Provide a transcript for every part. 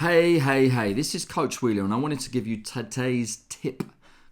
Hey, this is Coach Wheeler, and I wanted to give you today's tip.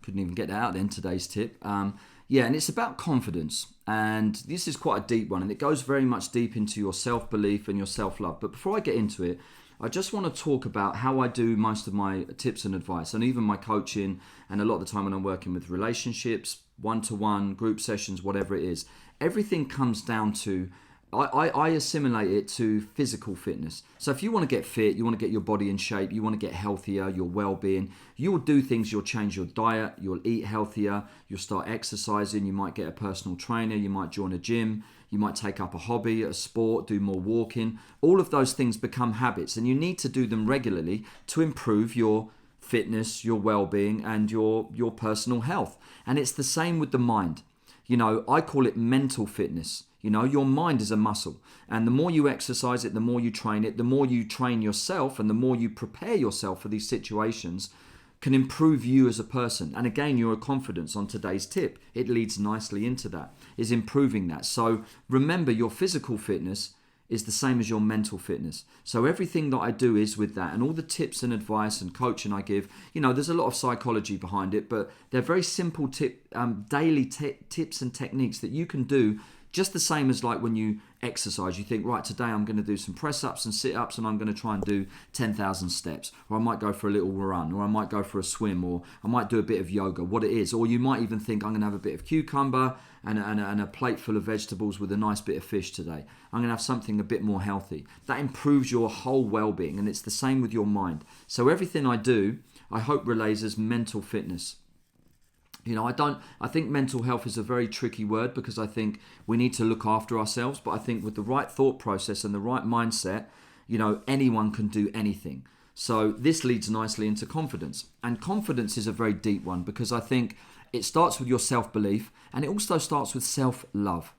Couldn't even get that out then, today's tip. And it's about confidence. And this is quite a deep one, and it goes very much deep into your self-belief and your self-love. But before I get into it, I just want to talk about how I do most of my tips and advice, and even my coaching, and a lot of the time when I'm working with relationships, one-to-one, group sessions, whatever it is. Everything comes down to I assimilate it to physical fitness. So if you want to get fit, you want to get your body in shape, you want to get healthier, your well-being, you will do things. You'll change your diet, you'll eat healthier, you'll start exercising, you might get a personal trainer, you might join a gym, you might take up a hobby, a sport, do more walking. All of those things become habits, and you need to do them regularly to improve your fitness, your well-being, and your personal health. And it's the same with the mind. I call it mental fitness. Your mind is a muscle, and the more you exercise it, the more you train it, the more you train yourself, and the more you prepare yourself for these situations can improve you as a person. And again, your confidence on today's tip, it leads nicely into that, is improving that. So remember, your physical fitness is the same as your mental fitness. So everything that I do is with that, and all the tips and advice and coaching I give, there's a lot of psychology behind it, but they're very simple daily tips and techniques that you can do. Just the same as like when you exercise, you think, right, today I'm going to do some press-ups and sit-ups, and I'm going to try and do 10,000 steps. Or I might go for a little run, or I might go for a swim, or I might do a bit of yoga, what it is. Or you might even think, I'm going to have a bit of cucumber and a plate full of vegetables with a nice bit of fish today. I'm going to have something a bit more healthy. That improves your whole well-being, and it's the same with your mind. So everything I do, I hope relays as mental fitness. I think mental health is a very tricky word, because I think we need to look after ourselves. But I think with the right thought process and the right mindset, anyone can do anything. So this leads nicely into confidence. And confidence is a very deep one, because I think it starts with your self-belief, and it also starts with self-love.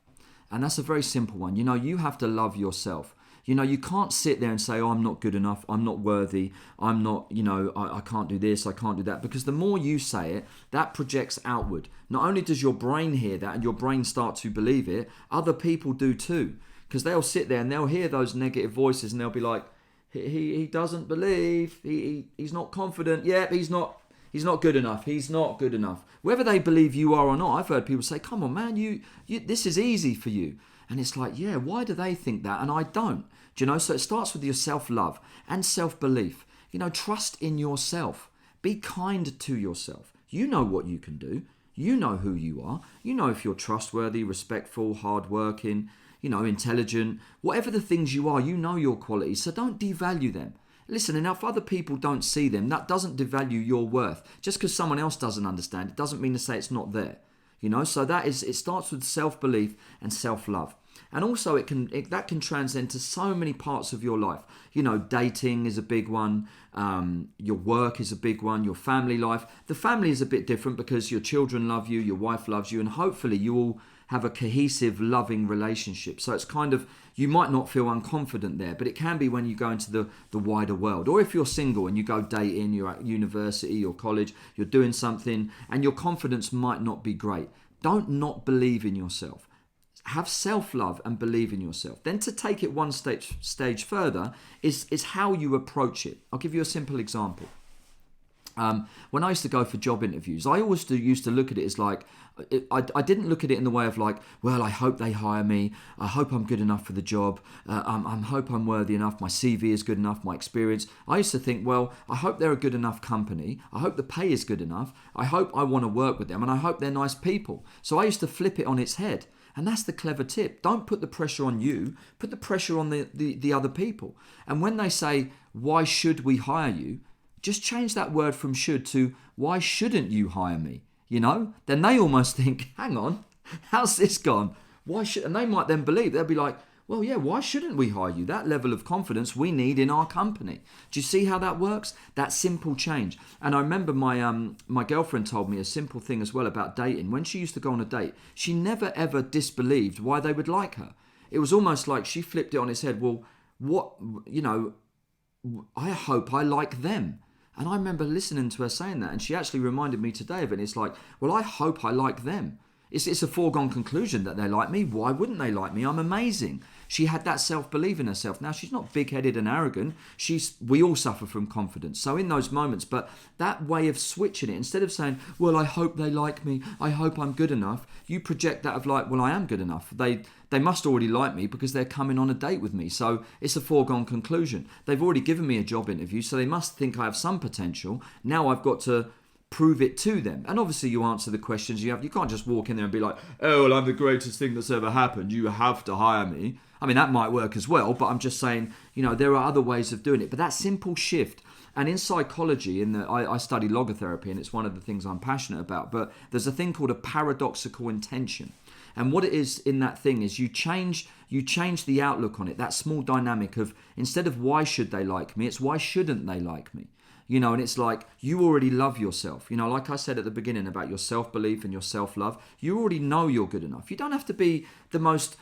And that's a very simple one. You have to love yourself. You can't sit there and say, oh, I'm not good enough, I'm not worthy, I'm not, I can't do this, I can't do that. Because the more you say it, that projects outward. Not only does your brain hear that and your brain start to believe it, other people do too. Because they'll sit there and they'll hear those negative voices, and they'll be like, he doesn't believe, he's not confident, he's not good enough, he's not good enough. Whether they believe you are or not, I've heard people say, come on man, you this is easy for you. And it's like, why do they think that and I don't? So it starts with your self-love and self-belief. Trust in yourself. Be kind to yourself. You know what you can do. You know who you are. You know if you're trustworthy, respectful, hardworking, intelligent. Whatever the things you are, you know your qualities. So don't devalue them. Listen, and if other people don't see them, that doesn't devalue your worth. Just because someone else doesn't understand, it doesn't mean to say it's not there. So it starts with self-belief and self-love. And also that can transcend to so many parts of your life. Dating is a big one. Your work is a big one. Your family life. The family is a bit different because your children love you, your wife loves you, and hopefully you all have a cohesive, loving relationship. So it's kind of, you might not feel unconfident there, but it can be when you go into the wider world. Or if you're single and you go dating, you're at university or college, you're doing something, and your confidence might not be great. Don't not believe in yourself. Have self-love and believe in yourself. Then to take it one stage further is how you approach it. I'll give you a simple example. When I used to go for job interviews, I always used to look at it as like, I didn't look at it in the way of like, well, I hope they hire me. I hope I'm good enough for the job. I hope I'm worthy enough. My CV is good enough. My experience. I used to think, well, I hope they're a good enough company. I hope the pay is good enough. I hope I want to work with them, and I hope they're nice people. So I used to flip it on its head. And that's the clever tip. Don't put the pressure on you. Put the pressure on the other people. And when they say, why should we hire you? Just change that word from should to, why shouldn't you hire me? Then they almost think, hang on, how's this gone? And they might then believe, they'll be like, well, why shouldn't we hire you? That level of confidence we need in our company. Do you see how that works? That simple change. And I remember my girlfriend told me a simple thing as well about dating. When she used to go on a date, she never ever disbelieved why they would like her. It was almost like she flipped it on its head. Well, I hope I like them. And I remember listening to her saying that, and she actually reminded me today of it. And it's like, well, I hope I like them. It's a foregone conclusion that they like me. Why wouldn't they like me? I'm amazing. She had that self-belief in herself. Now, she's not big-headed and arrogant. We all suffer from confidence. So in those moments, but that way of switching it, instead of saying, well, I hope they like me, I hope I'm good enough, you project that of like, well, I am good enough. They must already like me because they're coming on a date with me. So it's a foregone conclusion. They've already given me a job interview, so they must think I have some potential. Now I've got to prove it to them. And obviously you answer the questions you have. You can't just walk in there and be like, oh, well, I'm the greatest thing that's ever happened. You have to hire me. I mean, that might work as well, but I'm just saying, there are other ways of doing it. But that simple shift, and in psychology, I study logotherapy, and it's one of the things I'm passionate about, but there's a thing called a paradoxical intention. And what it is in that thing is you change the outlook on it, that small dynamic of, instead of why should they like me, it's why shouldn't they like me? And it's like, you already love yourself. Like I said at the beginning about your self-belief and your self-love, you already know you're good enough. You don't have to be the most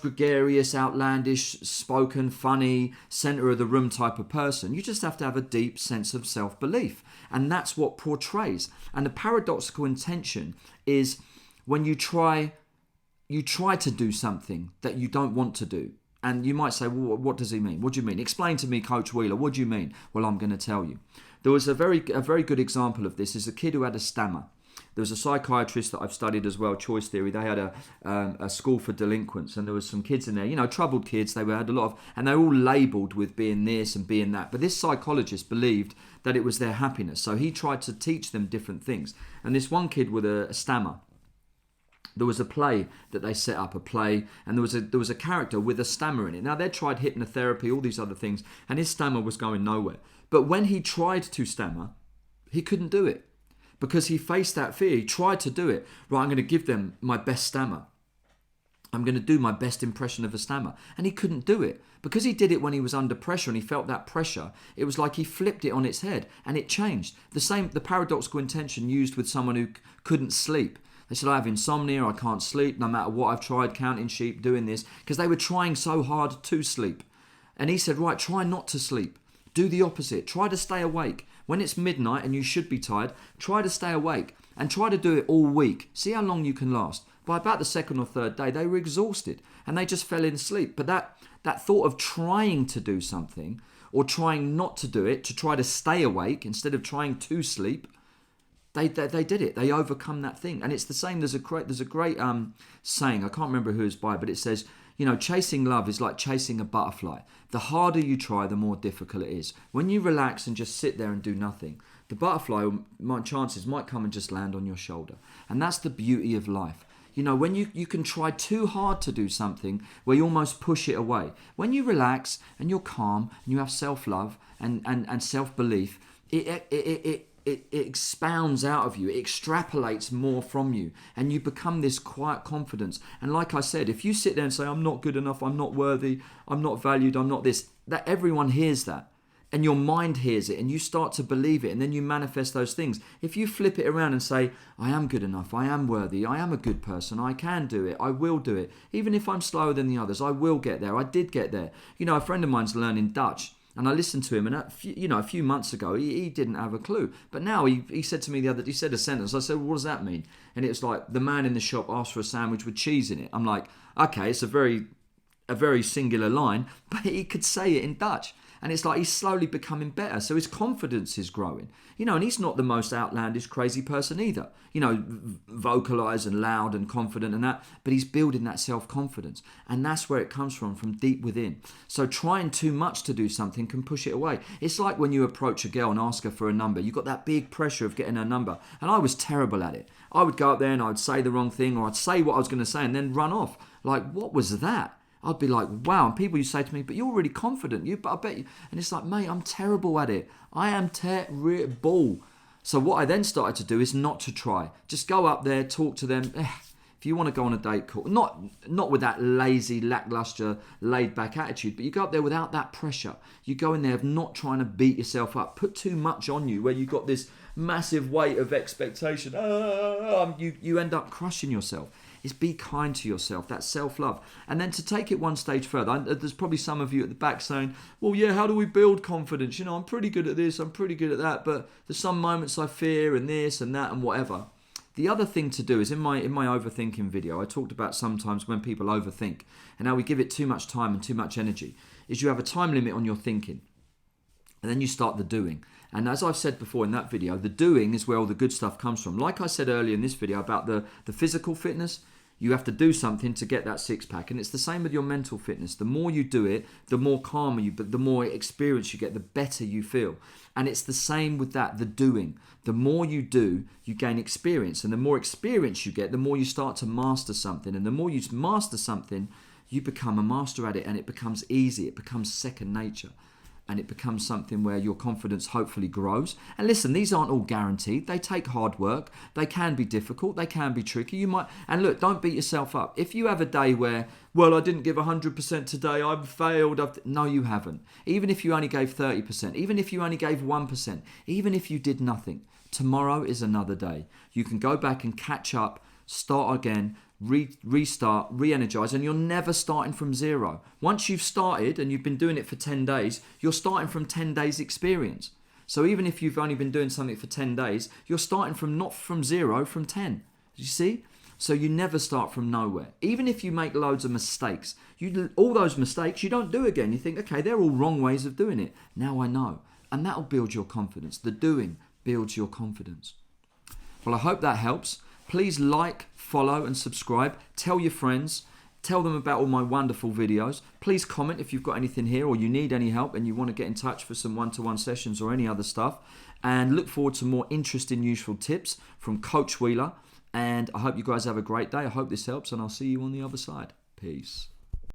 gregarious, outlandish, spoken, funny, center of the room type of person. You just have to have a deep sense of self-belief. And that's what portrays. And the paradoxical intention is when you try to do something that you don't want to do. And you might say, well, what does he mean? What do you mean? Explain to me, Coach Wheeler. What do you mean? Well, I'm going to tell you. There was a very good example of this. Is a kid who had a stammer. There was a psychiatrist that I've studied as well, choice theory. They had a school for delinquents, and there was some kids in there, troubled kids. They had a lot of, and they're all labelled with being this and being that. But this psychologist believed that it was their happiness. So he tried to teach them different things. And this one kid with a stammer, there was a play that they set up, and there was a character with a stammer in it. Now, they tried hypnotherapy, all these other things, and his stammer was going nowhere. But when he tried to stammer, he couldn't do it because he faced that fear. He tried to do it. Right, I'm going to give them my best stammer. I'm going to do my best impression of a stammer. And he couldn't do it. Because he did it when he was under pressure and he felt that pressure, it was like he flipped it on its head and it changed. The paradoxical intention used with someone who couldn't sleep. They said, I have insomnia, I can't sleep, no matter what I've tried, counting sheep, doing this, because they were trying so hard to sleep. And he said, right, try not to sleep. Do the opposite. Try to stay awake. When it's midnight and you should be tired, try to stay awake and try to do it all week. See how long you can last. By about the second or third day, they were exhausted and they just fell in sleep. But that thought of trying to do something or trying not to do it, to try to stay awake instead of trying to sleep, They did it. They overcome that thing. And it's the same. There's a great saying, I can't remember who it's by, but it says, chasing love is like chasing a butterfly. The harder you try, the more difficult it is. When you relax and just sit there and do nothing, the butterfly, chances might come and just land on your shoulder. And that's the beauty of life. When you can try too hard to do something where you almost push it away. When you relax and you're calm and you have self-love and self-belief, it expounds out of you, it extrapolates more from you, and you become this quiet confidence. And like I said, if you sit there and say, I'm not good enough, I'm not worthy, I'm not valued, I'm not this, that everyone hears that. And your mind hears it, and you start to believe it, and then you manifest those things. If you flip it around and say, I am good enough, I am worthy, I am a good person, I can do it, I will do it. Even if I'm slower than the others, I will get there, I did get there. A friend of mine's learning Dutch, and I listened to him, and a few months ago, he didn't have a clue. But now he said to me he said a sentence. I said, well, what does that mean? And it's like, the man in the shop asked for a sandwich with cheese in it. I'm like, okay, it's a very singular line, but he could say it in Dutch. And it's like he's slowly becoming better. So his confidence is growing. And he's not the most outlandish, crazy person either. Vocalised and loud and confident and that. But he's building that self-confidence. And that's where it comes from deep within. So trying too much to do something can push it away. It's like when you approach a girl and ask her for a number. You've got that big pressure of getting her number. And I was terrible at it. I would go up there and I'd say the wrong thing, or I'd say what I was going to say and then run off. Like, what was that? I'd be like, wow. And people used to say to me, but you're really confident. But I bet you. And it's like, mate, I'm terrible at it. I am terrible. So what I then started to do is not to try. Just go up there, talk to them. If you want to go on a date, cool. Not with that lazy, lackluster, laid-back attitude, but you go up there without that pressure. You go in there of not trying to beat yourself up. Put too much on you where you've got this massive weight of expectation. You end up crushing yourself. Is be kind to yourself, that's self-love. And then to take it one stage further, there's probably some of you at the back saying, well, yeah, how do we build confidence? I'm pretty good at this, I'm pretty good at that, but there's some moments I fear and this and that and whatever. The other thing to do is in my overthinking video, I talked about sometimes when people overthink and how we give it too much time and too much energy, is you have a time limit on your thinking. And then you start the doing. And as I've said before in that video, the doing is where all the good stuff comes from. Like I said earlier in this video about the physical fitness, you have to do something to get that six pack. And it's the same with your mental fitness. The more you do it, the more calmer you, but the more experience you get, the better you feel. And it's the same with that, the doing. The more you do, you gain experience. And the more experience you get, the more you start to master something. And the more you master something, you become a master at it, and it becomes easy. It becomes second nature. And it becomes something where your confidence hopefully grows. And listen, these aren't all guaranteed. They take hard work. They can be difficult. They can be tricky. You might, and look, don't beat yourself up. If you have a day where, well, I didn't give 100% today, I've failed. No, you haven't. Even if you only gave 30%, even if you only gave 1%, even if you did nothing, tomorrow is another day. You can go back and catch up, start again, restart, re-energize, and you're never starting from zero. Once you've started and you've been doing it for 10 days, you're starting from 10 days experience. So even if you've only been doing something for 10 days, you're starting from not from zero, from 10. You see? So you never start from nowhere. Even if you make loads of mistakes, all those mistakes you don't do again. You think, okay, they're all wrong ways of doing it. Now I know. And that'll build your confidence. The doing builds your confidence. Well, I hope that helps. Please like, follow and subscribe. Tell your friends. Tell them about all my wonderful videos. Please comment if you've got anything here or you need any help and you want to get in touch for some one-to-one sessions or any other stuff. And look forward to more interesting, useful tips from Coach Wheeler. And I hope you guys have a great day. I hope this helps, and I'll see you on the other side. Peace.